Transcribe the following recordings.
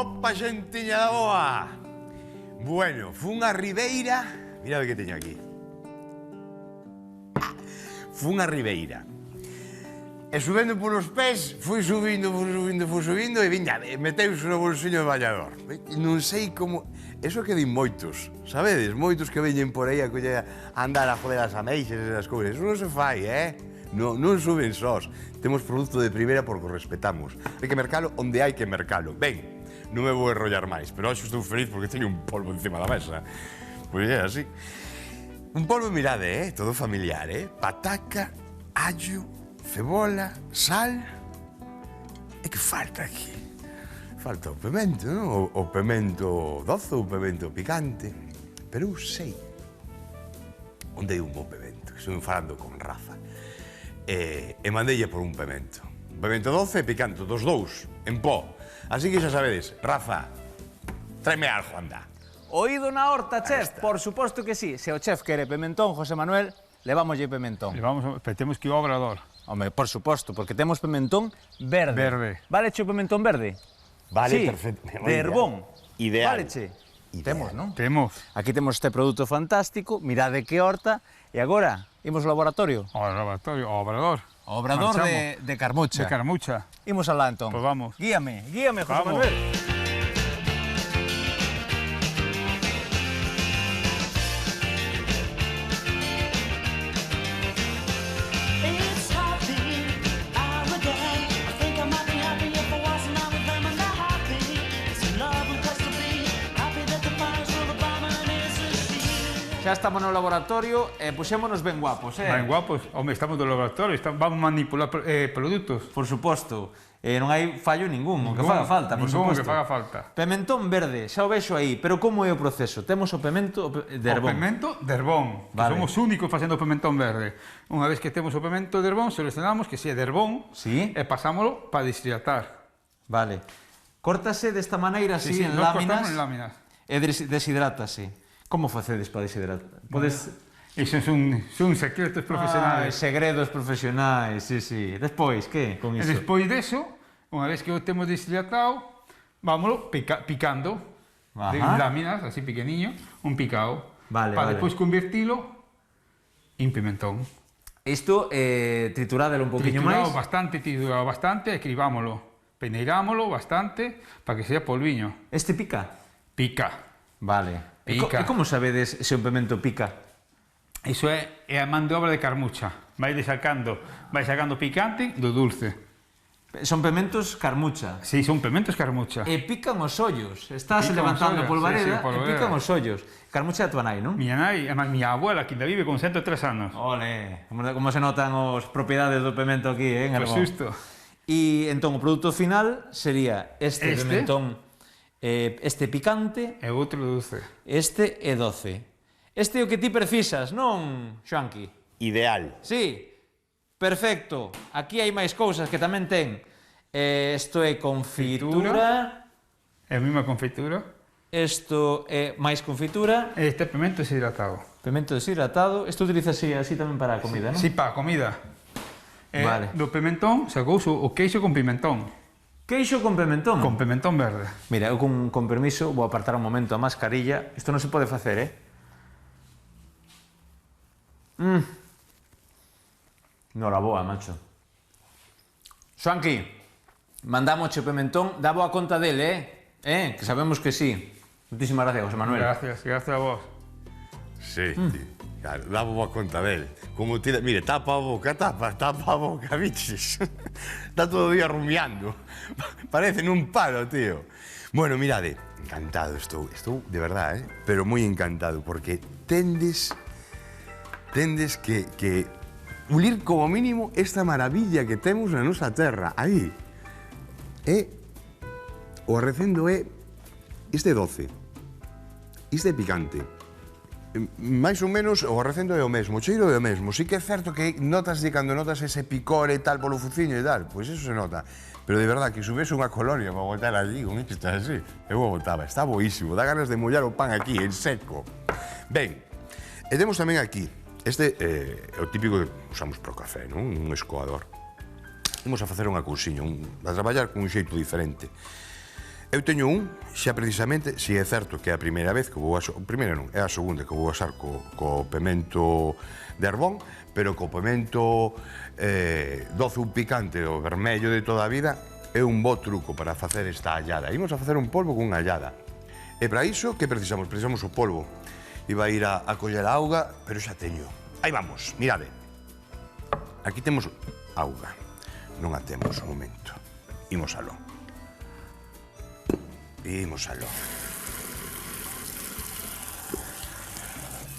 Opa, xentiña da boa! Bueno, fun a Ribeira... Mira o que teño aquí. Fun a Ribeira. E subendo polos pés, fui subindo, e viña, meteuse no bolsiño de ballador. Non sei como... Eso que din moitos, sabedes? Moitos que veñen por aí a andar a joder as ameixas e as cousas. Eso non se fai, Non suben sós. Temos produto de primeira porque o respetamos. Hai que mercalo onde hai que mercalo. Ben, non me vou enrollar máis, pero hoxe estou feliz porque teño un polvo encima da mesa. Pois é así. Un polvo, mirade, todo familiar, pataca, allo, cebola, sal... E que falta aquí? Falta o pemento, non? O pemento doce, o pemento picante. Pero eu sei onde hai un bo pemento. Estou falando con Rafa. E mandeille por un pemento. Un pemento doce e picante, dos dous, en pó. Así que xa sabedes, Rafa, tráeme algo, anda. Oído na horta, chef? Por suposto que sí. Se o chef quere pimentón, José Manuel, levámoslle pimentón. Pero temos que ir ao obrador. Home, por suposto, porque temos pimentón verde. Verde. Vale che o pimentón verde? Vale, sí, perfecto. De Herbón. Ideal. Vale che? Ideal. Temos, non? Temos. Aquí temos este produto fantástico, mirade que horta, e agora, imos ao laboratorio. Ao laboratorio, ao obrador. Ao obrador de Carmucha. De Carmucha. Imos alá, entón. Pois vamos. Guíame, José Vamos. Manuel. Xa estamos no laboratorio e puxémonos ben guapos, Ben guapos. Home, estamos no laboratorio, vamos manipular produtos. Por suposto. Non hai fallo ningún, o que faga falta, por Ningún suposto. que faga falta. Pimentón verde, xa o vexo aí, pero como é o proceso? Temos o pimento de O Herbón. pimento de Herbón, que Vale. somos únicos facendo o pimentón verde. Unha vez que temos o pimento de Herbón, seleccionamos que sea de Herbón Sí. e pasámolo para deshidratar. Vale. Córtase desta maneira así en nos láminas cortamos en láminas. e deshidrátase. Como facedes para deshidratar? Podes... Iso son secretos profesionales. Segredos profesionais, sí. Despois, que con E iso? despois deso, unha vez que o temos deshidratado, vámolo picando de Ajá. láminas, así pequeniño, un picado, Vale, para vale. despois convertilo en pimentón. Isto, triturádelo un poquinho máis. Triturado bastante, e cribámolo, peneirámolo bastante, para que sea polviño. Este pica? Pica. Vale. Pica. E como sabedes se un pimento pica? Iso é a man de obra de Carmucha. Vai sacando picante do dulce. Son pimentos Carmucha. Si, son pimentos Carmucha. E pican os ollos. Estás Pican os levantando ollos, polvareda sí, e polvareda. pican os ollos. Carmucha é a tua nai, non? Miña nai, a miña abuela, que ainda vive con 103 anos. Ole, como se notan as propiedades do pimento aquí, en Pois Herbón. xusto. E entón o produto final sería este pimentón, este picante, E outro dulce. este e doce. Este é o que ti precisas, non, Xoanqui? Ideal. Sí, perfecto. Aquí hai máis cousas que tamén ten. Isto é confitura. É a mesma confeitura. Isto é máis confitura. E este pimento deshidratado. Pimento deshidratado. Isto utilizase así tamén para a comida, non? Si, para a comida. Vale. Do pimentón sacouse o queixo con pimentón. Queixo con pimentón. Con pimentón verde. Mira, eu con permiso vou apartar un momento a mascarilla. Isto non se pode facer, Noraboa, macho. Xoanqui, mandamos o pimentón, dá boa conta dele, que sabemos que sí. Moitísimas gracias, José Manuel. Gracias a vos. Sí, claro, dá boa conta del. Como tira, mire, tapa a boca, tapa a boca, biches. Está todo o día rumiando. Parece nun palo, tío. Bueno, mirade, encantado estou de verdade, pero moi encantado, porque tendes que pulir como mínimo esta maravilla que temos na nosa terra, aí. O recendo é este doce, este picante. Mais ou menos o recendo é o mesmo, o cheiro é o mesmo. Sí que é certo que notas de cando notas ese picor e tal polo fuciño e tal, pois eso se nota. Pero de verdad que subese unha colonia para botar allí con isto así, eu o botaba, está boísimo, dá ganas de mollar o pan aquí, en seco. Ben, e temos tamén aquí, este é o típico que usamos para o café, non? Un escoador. Imos a facer unha cousiña, a traballar con un xeito diferente. Eu teño un, xa precisamente, si é certo que é a primeira vez que vou asar, primeira non, é a segunda que vou asar co pemento de Arbón, pero co pemento doce un picante, o vermello de toda a vida, é un bo truco para facer esta allada. Imos a facer un polvo con unha allada. E para iso, que precisamos? Precisamos o polvo. Iba a ir a coller a auga, pero xa teño. Aí vamos, mirade. Aquí temos auga. Non a temos, un momento. Imos aló. Imos aló.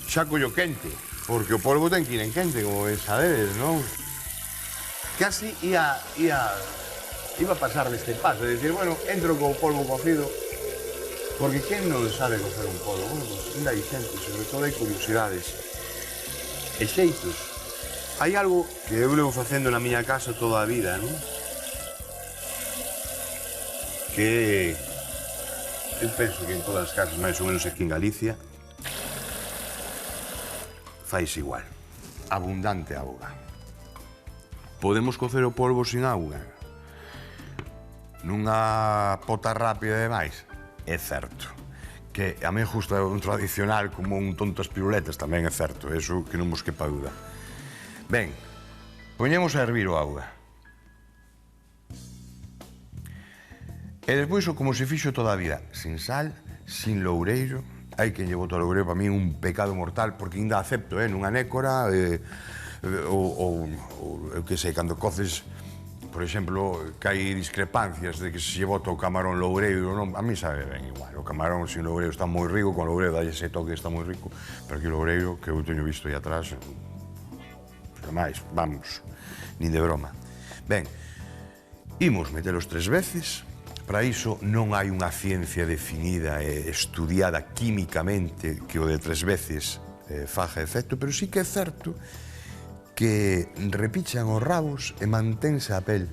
Xa collo quente, porque o polvo ten que ir en quente, como ben sabedes, non? Casi iba a pasar deste paso, de decir, bueno, entro co polvo cocido, porque quen non sabe cocer un polvo? Bueno, pues, ainda hai xente, sobre todo hai curiosidades e xeitos. Hai algo que eu levo facendo na miña casa toda a vida, non? Que eu penso que en todas as casas, máis ou menos aquí en Galicia, fais igual. Abundante auga. Podemos cocer o polvo sin auga? Nunha pota rápida demais? É certo. Que a mí gusta un tradicional como un tontas piruletas, tamén é certo. Eso que non mos quepa duda. Ben, poñemos a hervir o auga. E despois, como se fixo toda a vida, sin sal, sin loureiro. Hai quen lle bota o loureiro, para mí un pecado mortal, porque ainda acepto, nunha nécora, ou eu que sei, cando coces, por exemplo, que hai discrepancias de que se lle bota o camarón loureiro, non, a mí sabe ben igual. O camarón sin loureiro está moi rico, con loureiro dalle ese toque está moi rico, pero aquí o loureiro, que eu teño visto aí atrás, máis, vamos, nin de broma. Ben, imos metelos 3 veces. Para iso non hai unha ciencia definida e estudiada químicamente que o de 3 veces faja efecto, pero sí que é certo que repichan os rabos e mantense a pel,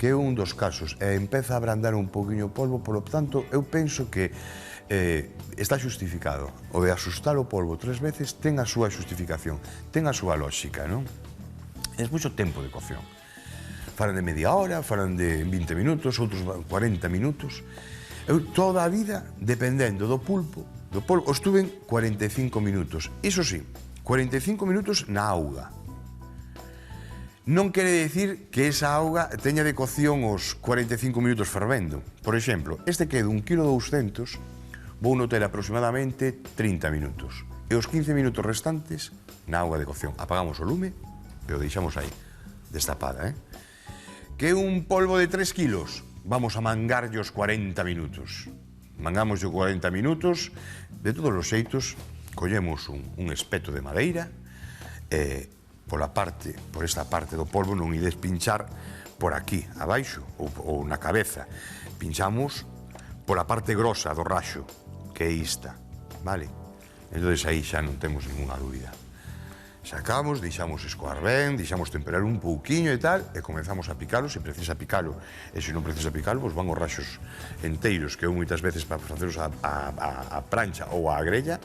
que é un dos casos, e empeza a abrandar un poquinho o polvo, polo tanto, eu penso que está xustificado. O de asustar o polvo 3 veces ten a súa xustificación, ten a súa lógica, non? E despois o tempo de cocción. Falan de media hora, falan de 20 minutos, outros 40 minutos. Eu toda a vida, dependendo do polvo, estuve en 45 minutos. Iso sí, 45 minutos na auga. Non quere dicir que esa auga teña de cocción os 45 minutos fervendo. Por exemplo, este que é de 1,2 kg, vou notar aproximadamente 30 minutos. E os 15 minutos restantes na auga de cocción. Apagamos o lume e o deixamos aí, destapada, Que un polvo de 3 kilos, vamos a mangarlle os 40 minutos. Mangamos os 40 minutos, de todos os xeitos, collemos un espeto de madeira, por esta parte do polvo non ides pinchar por aquí, abaixo, ou na cabeza. Pinchamos pola parte grosa do raxo, que é esta, vale? Entón, aí xa non temos ninguna dúbida. Sacamos, deixamos escoar ben, deixamos temperar un pouquiño e tal, e comenzamos a picalo, se precisa picalo, e se non precisa picalo, pois van os raxos enteiros, que eu moitas veces para faceros a prancha ou a grella,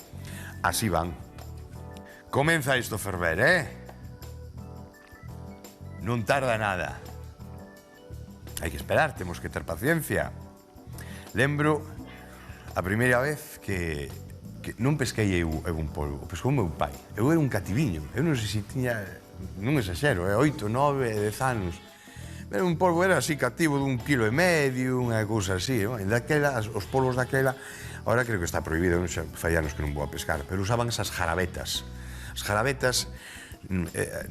así van. Comeza isto a ferver, Non tarda nada. Hai que esperar, temos que ter paciencia. Lembro a primeira vez que non pesquei eu un polvo, pescou o meu pai. Eu era un cativiño, eu non sei se tiña, non exagero, 8, 9, 10 anos. Era un polvo, era así cativo de 1,5 kg, unha cousa así. Daquela, os polvos daquela, ahora creo que está prohibido, non sei, fai anos que non vou a pescar, pero usaban esas jarabetas. As jarabetas,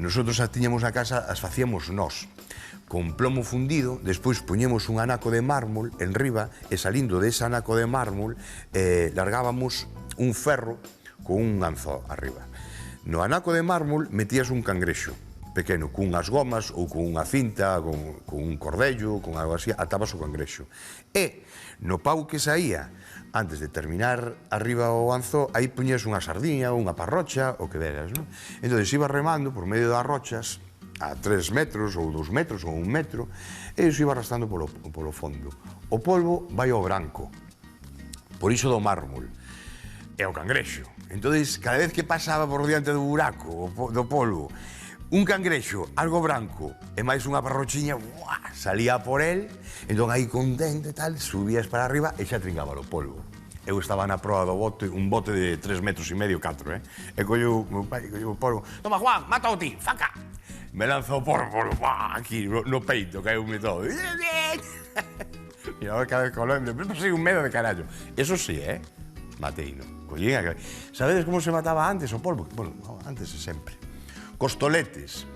nosotros as tiñamos na casa, as facíamos nós, con plomo fundido, despois poñemos un anaco de mármol en riba, e salindo dese anaco de mármol, largábamos un ferro con un anzó arriba. No anaco de mármol metías un cangrexo pequeno, cunhas gomas ou con unha cinta, con un cordello, con algo así, atabas o cangrexo. E no pau que saía, antes de terminar arriba o anzó, aí poñías unha sardiña, unha parrocha, o que veras, non? Entón, ibas remando por medio das rochas, a 3 metros, ou 2 metros, ou 1 metro, e iso iba arrastrando polo fondo. O polvo vai ao branco, por iso do mármol. E o cangrexo. Entón, cada vez que pasaba por diante do buraco do polvo un cangrexo, algo branco, e máis unha parrochiña, ¡buah!, salía por él, entón aí contente e tal, subías para arriba e xa trincaba o polvo. Eu estaba na proa do bote, un bote de 3,5 metros, 4, e colleu, meu pai, colleu o polvo, toma, Juan, mata o ti, faca! Me lanzou o polvo, aquí, no peito, caeume todo. E agora cada vez que o lembro, pero pasei un medo de carallo. Eso sí, matei, non? Collín a cabeza. Sabedes como se mataba antes o polvo? Bueno, antes e sempre. Cos toletes.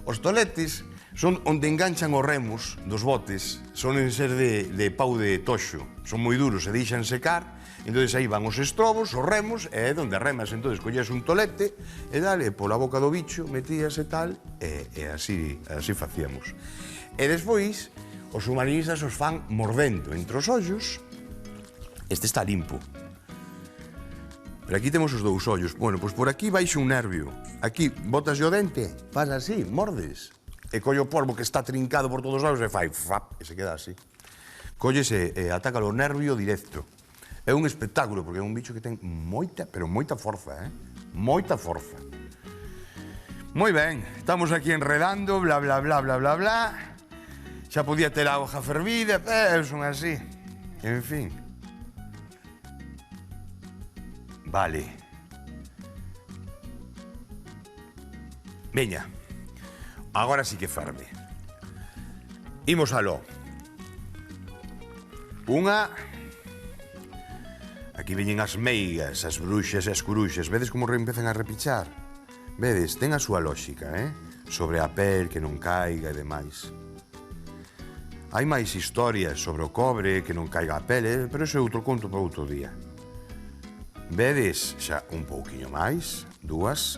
Os toletes son onde enganchan os remos dos botes, sonen ser de pau de toxo, son moi duros e deixan secar, entón aí van os estrobos, os remos, e é onde remas, entón collías un tolete, e dale pola boca do bicho, metías e tal, e así facíamos. E despois, os submarinistas os fan mordendo entre os ollos, este está limpo. Pero aquí temos os dous ollos. Bueno, pois por aquí baixa un nervio. Aquí, botas o dente, faz así, mordes. E colle o polvo que está trincado por todos os lados e fai fap, e se queda así. Collese e ataca o nervio directo. É un espectáculo, porque é un bicho que ten moita, pero moita forza, moita forza. Moi ben, estamos aquí enredando, bla, bla, bla, bla, bla, bla. Xa podía ter a hoja fervida, pero son así. En fin. Vale. Veña. Agora sí que ferve. Imos aló. Unha. Aquí veñen as meigas, as bruxas e as curuxas. Vedes como empezan a repichar? Vedes, ten a súa lógica, sobre a pel, que non caiga e demais. Hai máis historias sobre o cobre, que non caiga a pel, pero ese é outro conto para outro día. Vedes xa un pouquiño máis, 2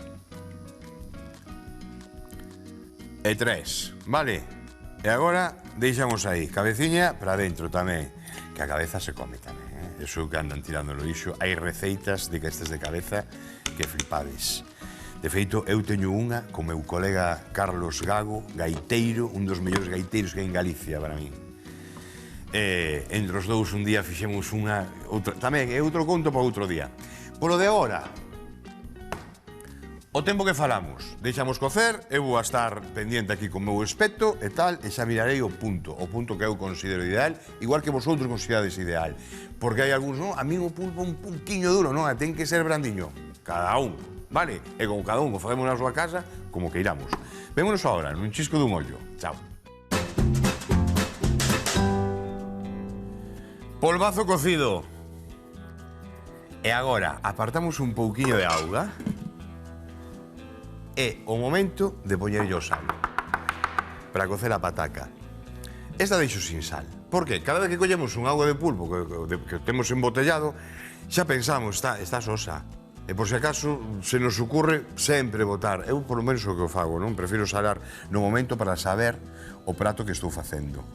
e 3, vale? E agora deixamos aí, cabeciña para dentro tamén, que a cabeza se come tamén, Eso que andan tirando no lixo, hai receitas de castas de cabeza que flipades. De feito, eu teño unha con meu colega Carlos Gago, gaiteiro, un dos mellores gaiteiros que hai en Galicia para min. Entre os dous un día fixemos unha outra, tamén é outro conto para outro día. Polo de agora, o tempo que falamos, deixamos cocer, eu vou a estar pendiente aquí con o meu espeto e tal, e xa mirarei o punto que eu considero ideal, igual que vosotros considerades ideal. Porque hai algúns, non, a mí o pulpo un punquiño duro, non, ten que ser brandiño, cada un, vale? E como cada un o facemos na súa casa, como que iramos. Vémonos agora, nun chisco dun ollo. Chao. Polvazo cocido. E agora, apartamos un pouquiño de auga. É o momento de poñerlle o sal para cocer a pataca. Esta deixo sin sal. Por que? Cada vez que collemos un auga de pulpo que temos embotellado, xa pensamos, está sosa. E por se acaso se nos ocurre sempre botar. Eu por lo menos o que o fago, non? Prefiro salar no momento para saber o prato que estou facendo.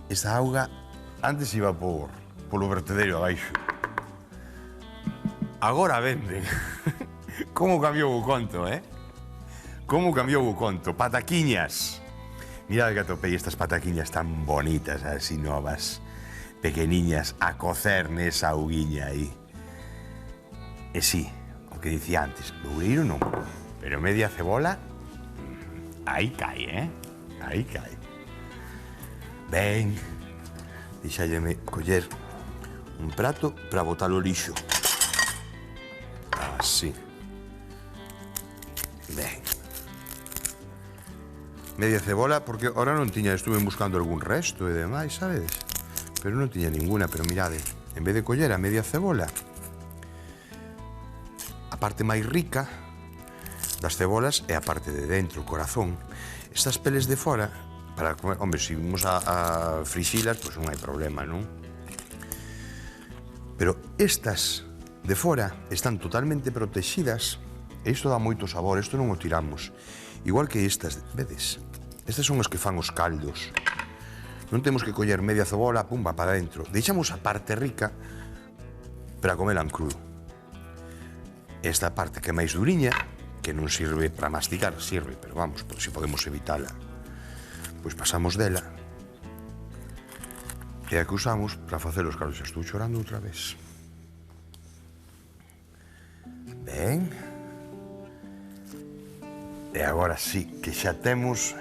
Esta auga antes iba polo vertedero abaixo. Agora venden. Como cambiou o conto, Como cambiou o conto. Pataquiñas. Mirad que atopei estas pataquiñas tan bonitas, así novas, pequeniñas, a cocer nesa auguiña aí. E sí, o que dicía antes, loureiro non, pero media cebola, aí cae, Aí cae. Ben, deixálleme coller un prato para botar o lixo. Así. Ben. Media cebola, porque ahora non tiña, estuve buscando algún resto e demais, sabedes? Pero non tiña ninguna, pero mirade, en vez de coller a media cebola, a parte máis rica das cebolas é a parte de dentro, o corazón. Estas peles de fora, para comer, hombre, se vamos a frixilas, pois non hai problema, non? Pero estas de fora están totalmente protegidas e isto dá moito sabor, isto non o tiramos. Igual que estas, vedes? Estas son as que fan os caldos. Non temos que coller media cebola, pumba, para dentro. Deixamos a parte rica para comela en crudo. Esta parte que é máis duriña, que non sirve para masticar, sirve, pero vamos, se podemos evitala, pois pasamos dela. E a que usamos para facer os caldos. Xa estou chorando outra vez. Ben. E agora sí que xa temos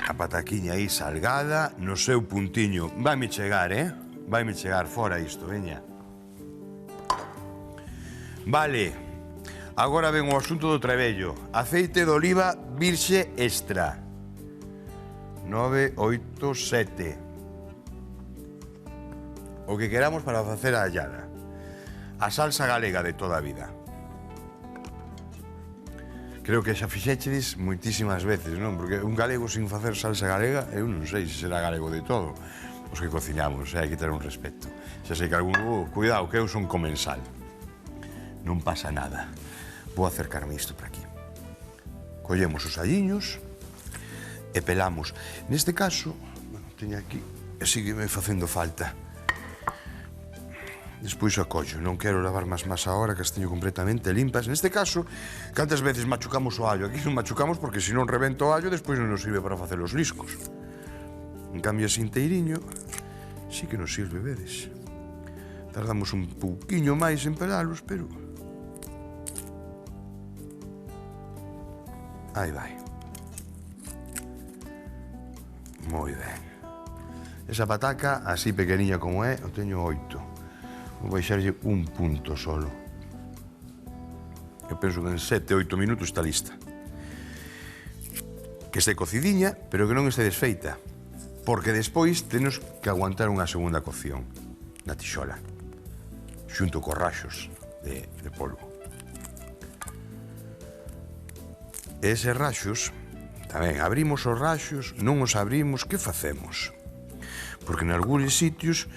a pataquiña aí salgada no seu puntiño. Vaime chegar, Vaime chegar fora isto, veña. Vale, agora ven o asunto do trebello. Aceite de oliva virxe extra. 987. O que queramos para facer a allada. A salsa galega de toda a vida. Creo que xa fixéchedes moitísimas veces, non? Porque un galego sin facer salsa galega, eu non sei se será galego de todo. Os que cociñamos, hai que ter un respeto. Xa sei que algún... cuidado, que eu son comensal. Non pasa nada. Vou acercarme isto por aquí. Collemos os alliños e pelamos. Neste caso, bueno, teño aquí, e sígueme facendo falta. Despois a collo, non quero lavar máis agora, que as teño completamente limpas. Neste caso, cantas veces machucamos o allo? Aquí non machucamos porque se non rebento o allo, despois non nos sirve para facer os liscos. En cambio, así inteiriño, sí que nos sirve, vedes. Tardamos un pouquiño máis en pelalos, pero... aí vai. Moi ben. Esa pataca, así pequeniña como é, o teño 8. Vou baixarlle un punto solo. Eu penso que en 7-8 minutos está lista. Que este cocidiña, pero que non este desfeita. Porque despois tenos que aguantar unha segunda cocción na tixola, xunto cos rachos de polvo. E eses rachos, tamén, abrimos os rachos, non os abrimos, que facemos? Porque en algúns sitios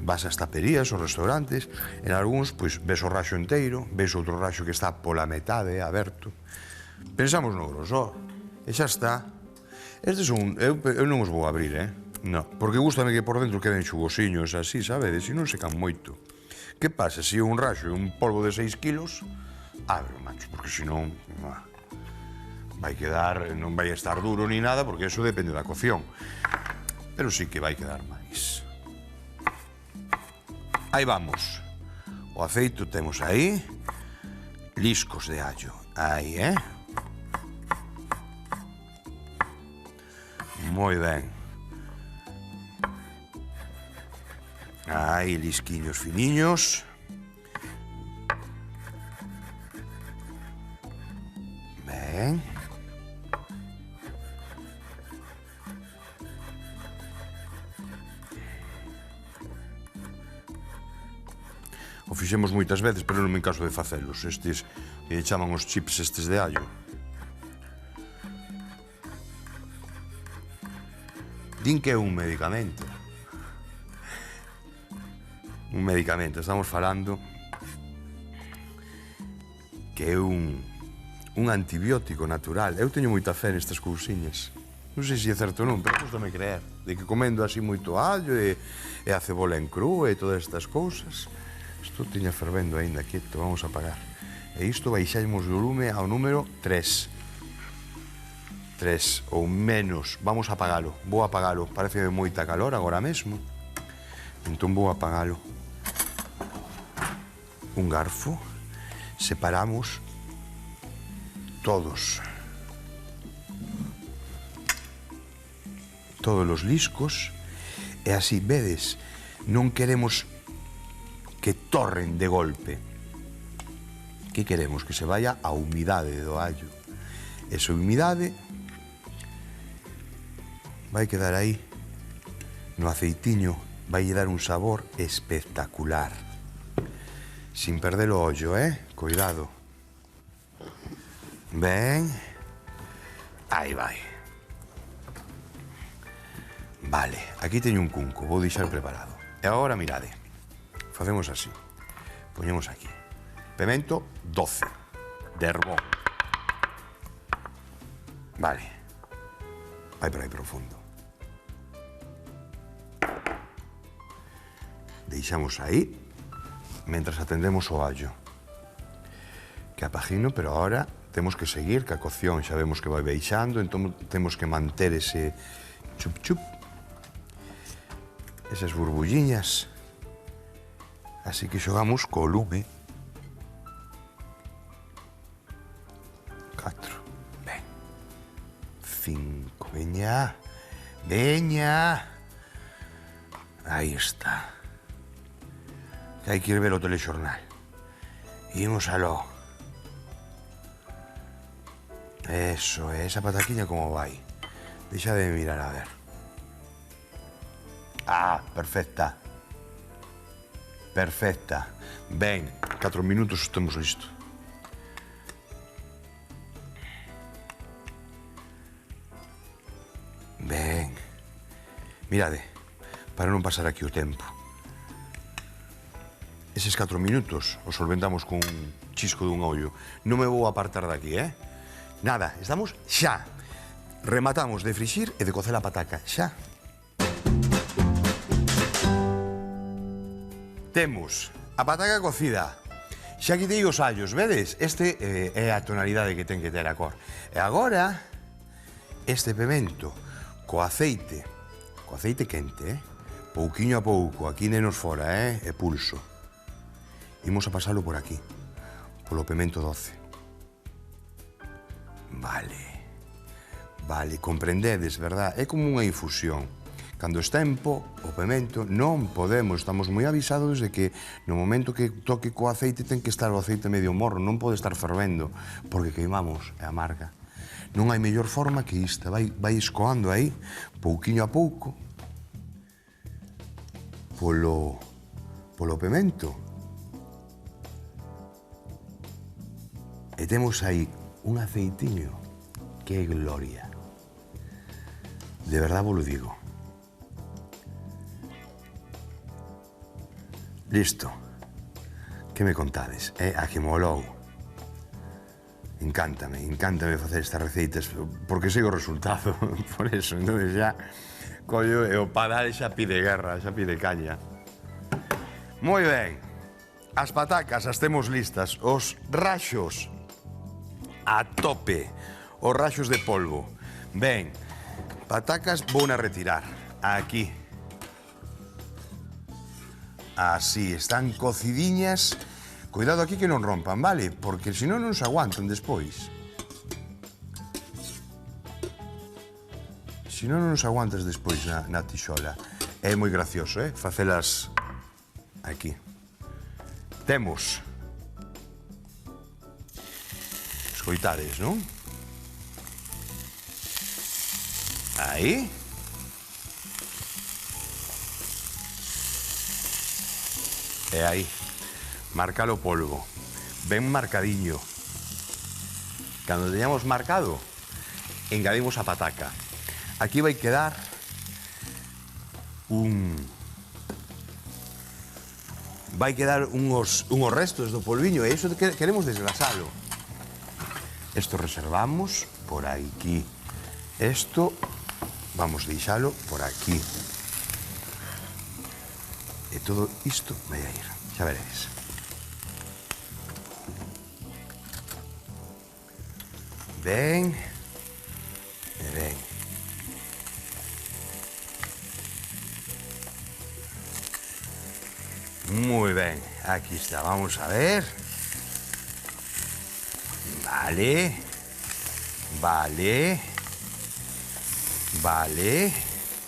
vas ás taperías, aos restaurantes, en algúns, pois, ves o raxo enteiro, ves outro raxo que está pola metade, aberto. Pensamos no grosor, e xa está. Estes son... eu non os vou abrir, Non, porque gústame que por dentro queden xugosiños así, sabedes, e non secan moito. Que pasa, se un raxo é un polvo de 6 kilos, abre, macho, porque senón... vai quedar... non vai estar duro ni nada, porque eso depende da cocción. Pero sí que vai quedar máis. Aí vamos. O aceito temos aí. Liscos de allo. Aí, Moi ben. Aí, lisquiños finiños. Ben. O fixemos moitas veces, pero non me encaso de facelos. Estes que chaman os chips estes de allo. Din que é un medicamento. Un medicamento, estamos falando que é un antibiótico natural. Eu teño moita fe nestas cousiñas. Non sei se é certo ou non, pero custame creer. De que comendo así moito allo e a cebola en cru e todas estas cousas... Isto tiña fervendo aínda, quieto, vamos a apagar. E isto baixamos o lume ao número 3. 3 ou menos, vamos a apagalo. Vou a apagalo, parece moita calor agora mesmo. Entón vou a apagalo. Un garfo, separamos todos os liscos e así, vedes, non queremos que torren de golpe. Que queremos? Que se vaya a humidade do allo. Esa humidade vai quedar aí no aceitiño, vai dar un sabor espectacular. Sin perder o ollo, Cuidado. Ben. Aí vai. Vale, aquí teño un cunco, vou deixar preparado. E agora mirade. Facemos así. Poñemos aquí. Pemento 12. De Herbón. Vale. Vai por aí profundo. Deixamos aí. Mentras atendemos o allo. Que apagino, pero ahora temos que seguir que a cocción. Xa vemos que vai baixando, entón temos que manter ese chup-chup. Esas burbulliñas. Así que xogamos co lume. 4, ben. 5, veña. Veña. Aí está. Que hai que ir ver o telexornal. Imos aló. Eso, esa pataquiña como vai. Deixa de mirar a ver. Ah, perfecta. Perfecta. Ben, 4 minutos estamos listo. Ben. Mirade, para non pasar aquí o tempo. Eses 4 minutos os solventamos con un chisco dun ollo. Non me vou apartar daqui, Nada, estamos xa. Rematamos de frixir e de cocer a pataca, xa. Temos a pataca cocida. Xa quitei os allos, vedes? Este é a tonalidade que ten que ter a cor. E agora, este pemento co aceite quente, pouquiño a pouco, aquí nenos fora, e pulso. Imos a pasalo por aquí, polo pemento doce. Vale, comprendedes, verdad? É como unha infusión. Cando está en pó, o pemento, non podemos, estamos moi avisados de que no momento que toque co aceite ten que estar o aceite medio morro, non pode estar fervendo, porque queimamos e amarga. Non hai mellor forma que esta, vai escoando aí, pouquiño a pouco, polo pemento. E temos aí un aceitiño que é gloria. De verdad vos lo digo. Listo. Que me contades? A que molou. Encántame facer estas receitas, porque sei o resultado, por eso. Entón xa, collo, e o padal xa pide guerra, xa pide caña. Moi ben. As patacas as temos listas. Os raxos a tope. Os raxos de polvo. Ben, patacas vou a retirar. Aquí. Así, están cocidiñas. Cuidado aquí que non rompan, vale? Porque senón non se aguantan despois. Senón non se aguantas despois na tixola. É moi gracioso, facelas aquí. Temos. Escoitades, non? Aí. E aí. Marcar o polvo. Ben marcadiño. Cando teñamos marcado, engadimos a pataca. Aquí vai quedar unhos restos do polviño e iso queremos desgrasalo. Esto reservamos por aquí. Esto vamos deixalo por aquí. E todo isto vai a ir, xa veredes. Ben, e ben. Moi ben, aquí está, vamos a ver. Vale, vale, vale.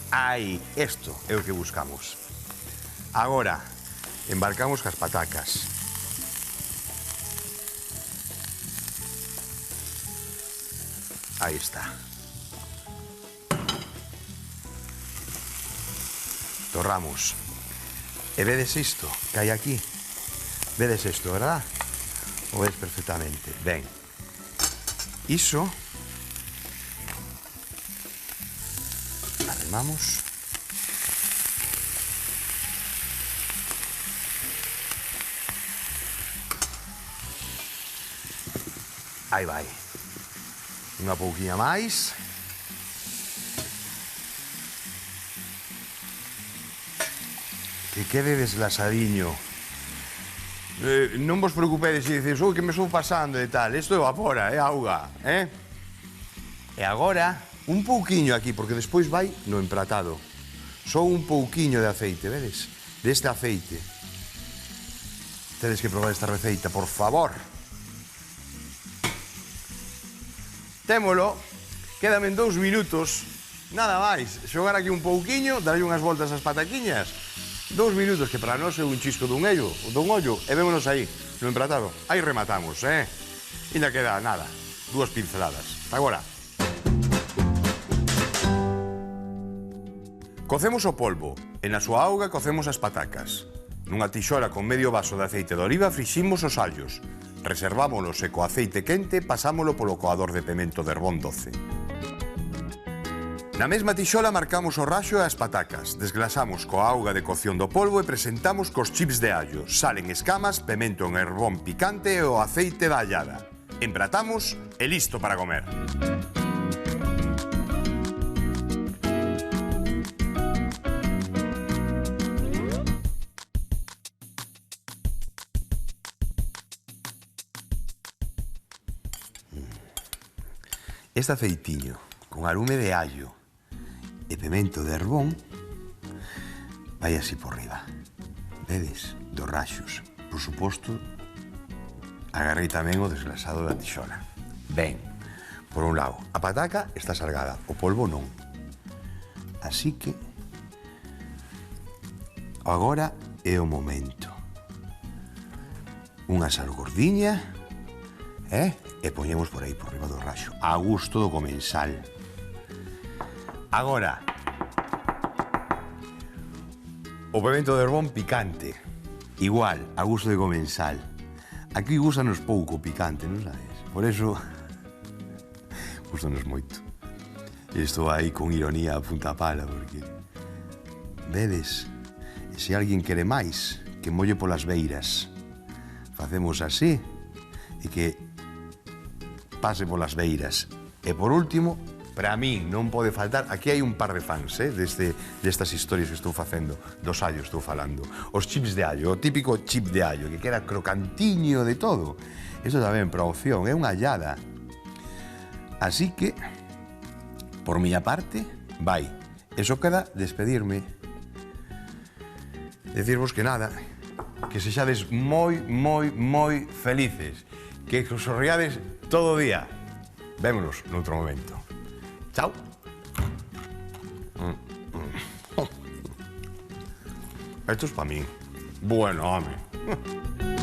Aí, isto é o que buscamos. Agora, embarcamos cas patacas. Aí está. Torramos. E vedes isto que hai aquí? Vedes isto, verdad? O ves perfectamente. Ben. Iso. Arrimamos. Aí vai. Unha pouquiña máis. Que quede desglasadiño. Non vos preocupedes se dices, que me estou pasando e tal. Isto evapora, é auga, E agora, un pouquiño aquí, porque despois vai no empratado. Só un pouquiño de aceite, vedes? Deste aceite. Tedes que probar esta receita, por favor. Témolo, quédame 2 minutos, nada máis, xogar aquí un pouquiño, darlle unhas voltas ás pataquiñas, 2 minutos, que para nós é un chisco dun ollo, e vémonos aí, no empratado. Aí rematamos, Ainda queda nada, 2 pinceladas. Agora. Cocemos o polvo, e na súa auga cocemos as patacas. Nunha tixola con medio vaso de aceite de oliva friximos os allos. Reservámolos e co aceite quente pasámolo polo coador de pemento de Herbón doce. Na mesma tixola marcamos o raxo e as patacas, desglasamos coa auga de cocción do polvo e presentamos cos chips de allo, sal en escamas, pemento en herbón picante e o aceite da allada. Empratamos e listo para comer. Este aceitiño con arume de allo e pemento de herbón vai así por riba. Vedes? Dos raxos. Por suposto, agarrei tamén o desglasado da tixola. Ben, por un lado, a pataca está salgada, o polvo non. Así que agora é o momento. Unha sal gordiña, e poñemos por aí por riba do raxo, a gusto do comensal. Agora, o pemento de herbón picante, igual, a gusto de comensal. Aquí gustanos pouco picante, non sabes? Por eso, gustanos moito. Estou aí con ironía a punta pala, porque... Vedes, se alguén quere máis, que molle polas beiras. Facemos así, e que pase polas beiras. E por último, para min non pode faltar, aquí hai un par de fans, destas historias que estou facendo, dos allos estou falando, os chips de allo, o típico chip de allo, que queda crocantiño de todo. Isto tamén, para opción, é unha hallada. Así que, por miña parte, vai. Eso queda despedirme. Decirvos que nada, que sexades moi, moi, moi felices, que os sorriades todo o día. Vémonos noutro momento. Chao. Esto es para mí. Bueno, home.